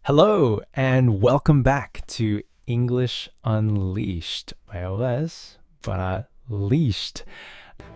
Hello, and welcome back to English Unleashed. iOS, but leashed.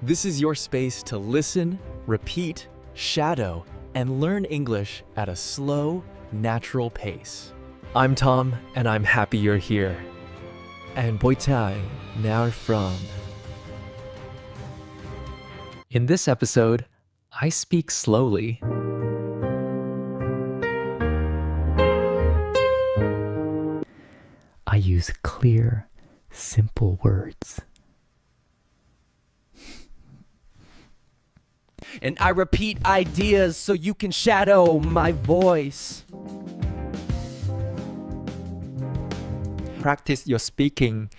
This is your space to listen, repeat, shadow, and learn English at a slow, natural pace. I'm Tom, and I'm happy you're here. And Boitai, now from. In this episode, I speak slowly. I use clear, simple words. And I repeat ideas so you can shadow my voice. Practice your speaking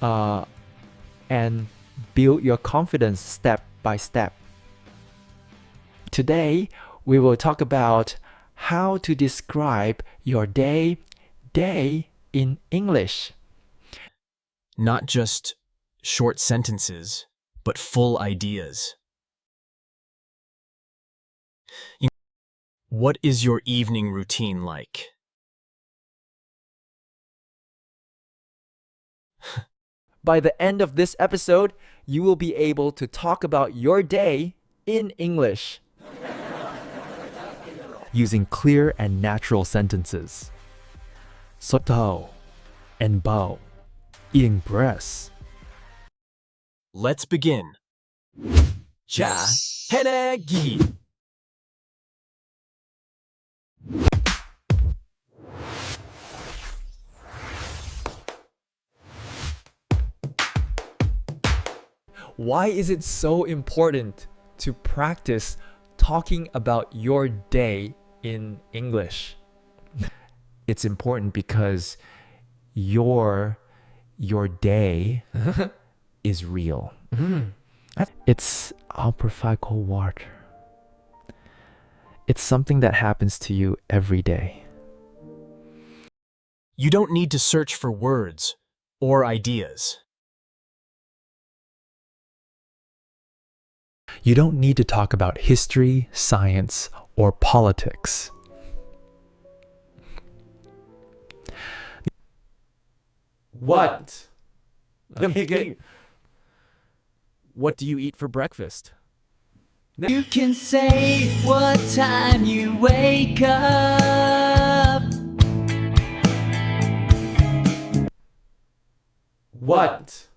and build your confidence step by step. Today, we will talk about how to describe your day in English. Not just short sentences, but full ideas. What is your evening routine like? By the end of this episode, you will be able to talk about your day in English using clear and natural sentences. Soto and bow, eating breasts. Let's begin. 자, 해내기. Why is it so important to practice talking about your day in English? It's important because your day is real. It's amplified cold water. It's something that happens to you every day. You don't need to search for words or ideas. You don't need to talk about history, science, or politics. What? What do you eat for breakfast? You can say what time you wake up. What?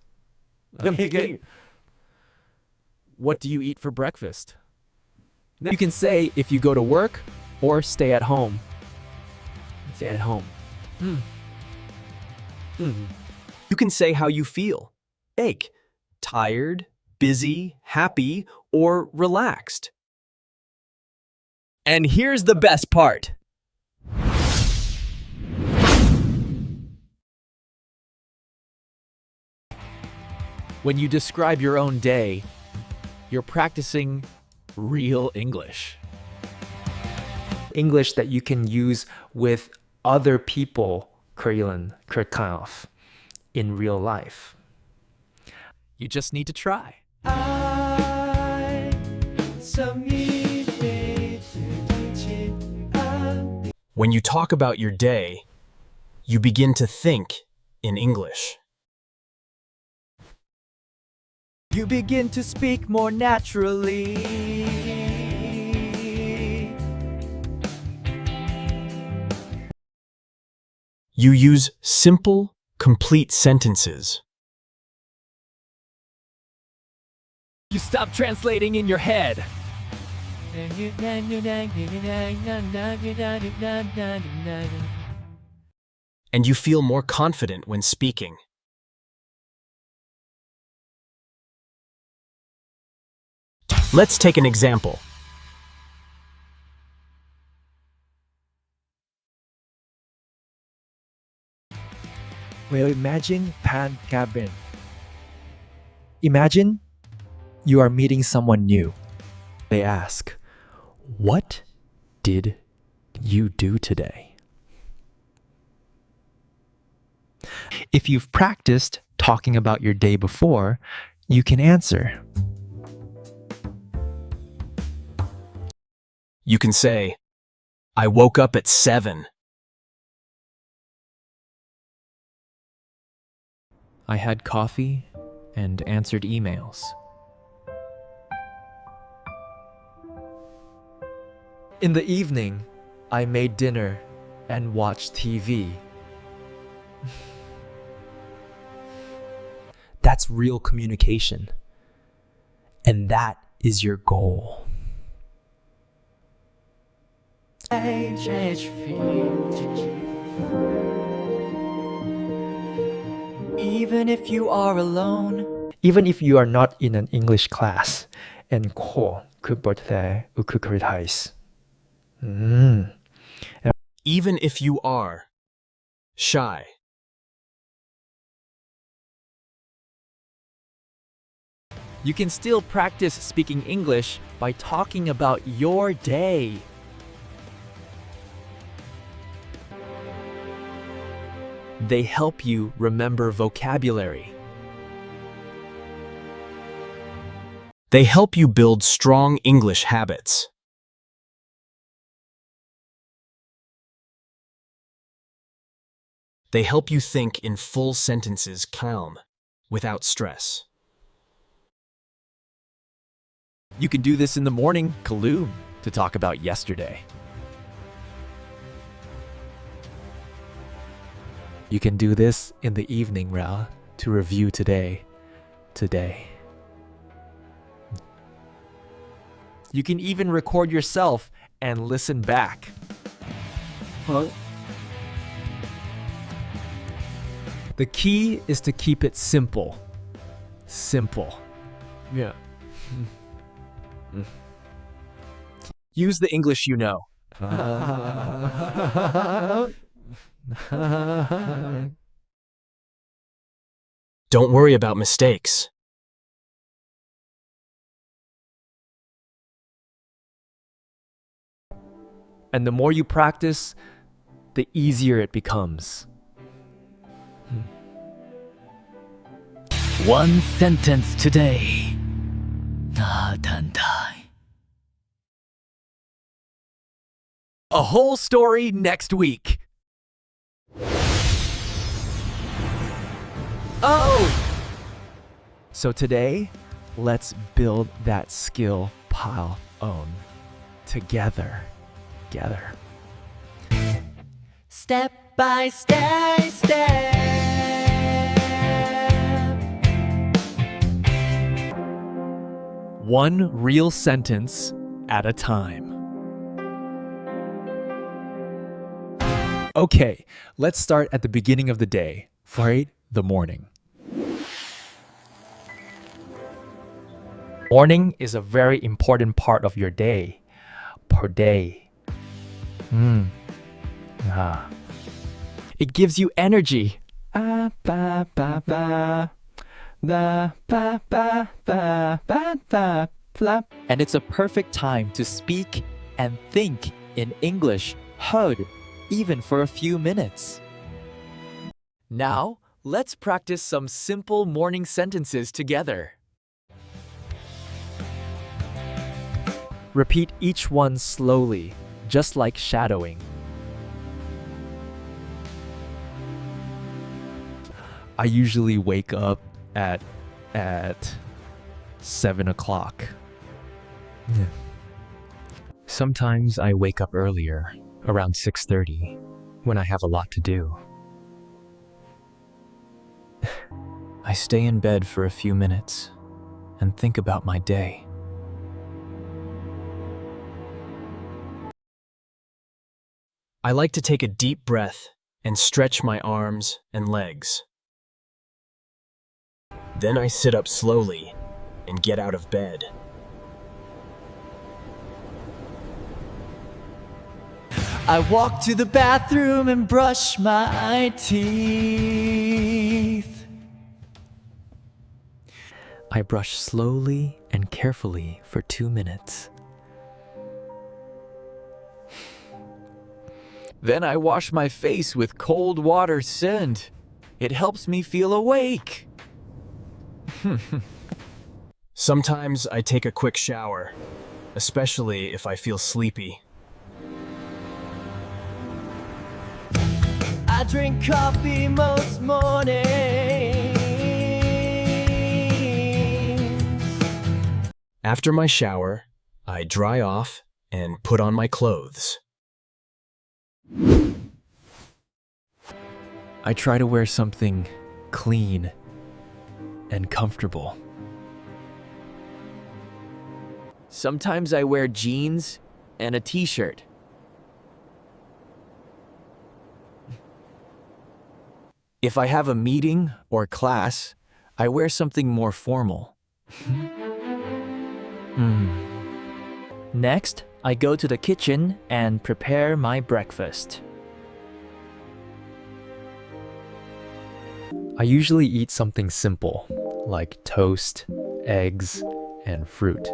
What do you eat for breakfast? You can say if you go to work or stay at home. Stay at home. You can say how you feel. Ache, tired, busy, happy, or relaxed. And here's the best part. When you describe your own day, you're practicing real English. English that you can use with other people, in real life. You just need to try. When you talk about your day, you begin to think in English. You begin to speak more naturally. You use simple, complete sentences. You stop translating in your head. And you feel more confident when speaking. Let's take an example. Well, imagine Pan Gavin. Imagine you are meeting someone new. They ask, "What did you do today?" If you've practiced talking about your day before, you can answer. You can say, I woke up at 7. I had coffee and answered emails. In the evening, I made dinner and watched TV. That's real communication. And that is your goal. Even if you are alone. Even if you are not in an English class. And 코, 그볼 때 크리타이즈. Even if you are shy. You can still practice speaking English by talking about your day. They help you remember vocabulary. They help you build strong English habits. They help you think in full sentences calm, without stress. You can do this in the morning, Kaloom, to talk about yesterday. You can do this in the evening, Ra, to review today. You can even record yourself and listen back. The key is to keep it simple. Simple. Yeah. Use the English you know. Don't worry about mistakes. And the more you practice, the easier it becomes. One sentence today. A whole story next week. Oh! So today, let's build that skill pile on together. Step by step. One real sentence at a time. Okay, let's start at the beginning of the day. For the morning. Morning is a very important part of your day. Per day. It gives you energy. And it's a perfect time to speak and think in English, heard, even for a few minutes. Now, let's practice some simple morning sentences together. Repeat each one slowly, just like shadowing. I usually wake up at 7 o'clock. Sometimes I wake up earlier, around 6:30, when I have a lot to do. I stay in bed for a few minutes and think about my day. I like to take a deep breath and stretch my arms and legs. Then I sit up slowly and get out of bed. I walk to the bathroom and brush my teeth. I brush slowly and carefully for 2 minutes. Then I wash my face with cold water scent. It helps me feel awake. Sometimes I take a quick shower, especially if I feel sleepy. I drink coffee most mornings. After my shower, I dry off and put on my clothes. I try to wear something clean and comfortable. Sometimes I wear jeans and a t-shirt. If I have a meeting or class, I wear something more formal. Next, I go to the kitchen and prepare my breakfast. I usually eat something simple, like toast, eggs, and fruit.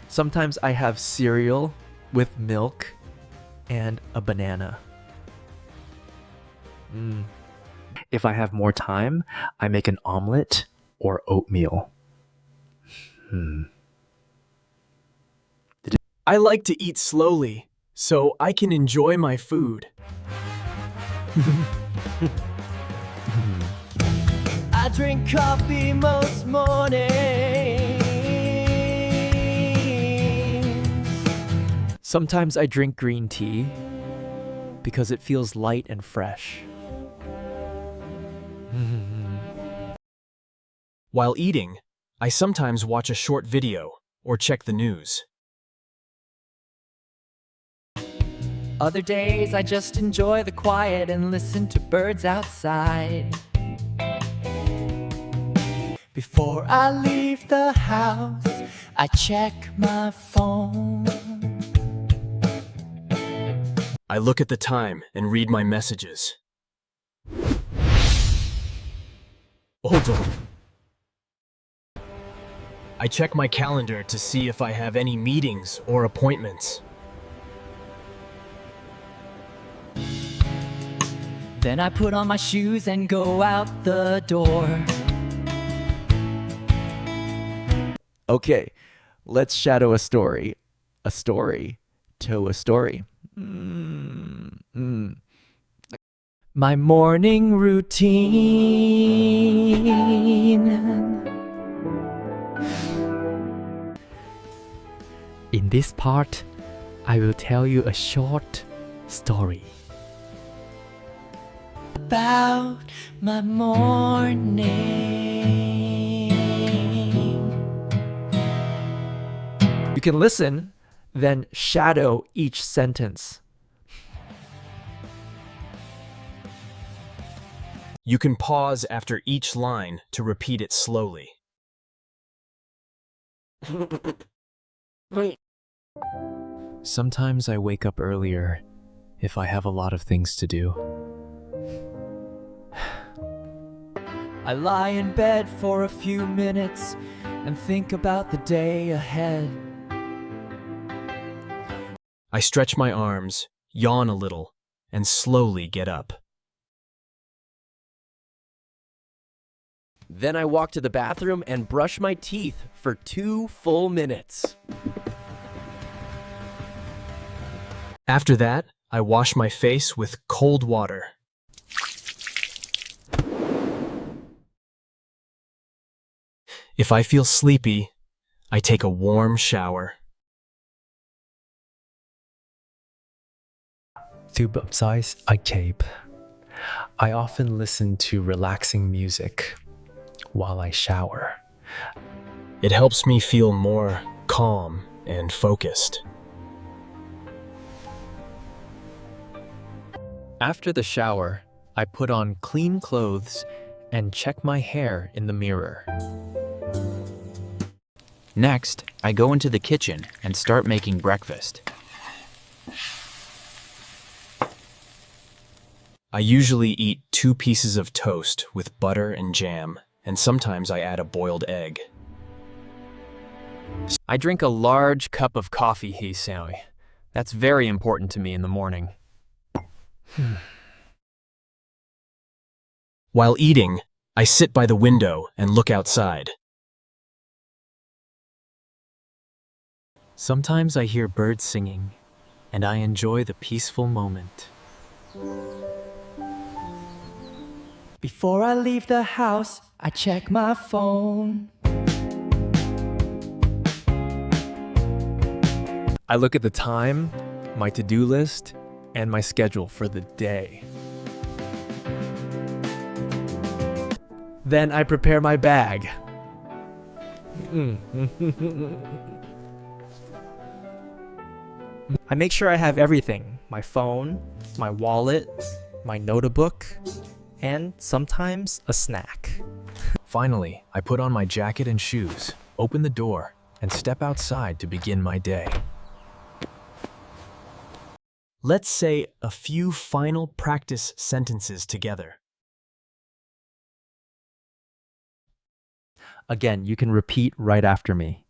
Sometimes I have cereal with milk and a banana. If I have more time, I make an omelet or oatmeal. I like to eat slowly, so I can enjoy my food. I drink coffee most mornings. Sometimes I drink green tea because it feels light and fresh. While eating, I sometimes watch a short video or check the news. Other days I just enjoy the quiet and listen to birds outside. Before I leave the house, I check my phone. I look at the time and read my messages. Hold on. I check my calendar to see if I have any meetings or appointments. Then I put on my shoes and go out the door. Okay, let's shadow a story. A story to a story. My morning routine. In this part, I will tell you a short story. About my morning. You can listen, then shadow each sentence. You can pause after each line to repeat it slowly. Sometimes I wake up earlier if I have a lot of things to do. I lie in bed for a few minutes and think about the day ahead. I stretch my arms, yawn a little, and slowly get up. Then I walk to the bathroom and brush my teeth for 2 full minutes. After that, I wash my face with cold water. If I feel sleepy, I take a warm shower. To baptize a cape, I often listen to relaxing music while I shower. It helps me feel more calm and focused. After the shower, I put on clean clothes and check my hair in the mirror. Next, I go into the kitchen and start making breakfast. I usually eat 2 pieces of toast with butter and jam, and sometimes I add a boiled egg. I drink a large cup of coffee, Hisao. That's very important to me in the morning. While eating, I sit by the window and look outside. Sometimes I hear birds singing, and I enjoy the peaceful moment. Before I leave the house, I check my phone. I look at the time, my to-do list, and my schedule for the day. Then I prepare my bag. I make sure I have everything: my phone, my wallet, my notebook, and sometimes a snack. Finally, I put on my jacket and shoes, open the door, and step outside to begin my day. Let's say a few final practice sentences together. Again, you can repeat right after me.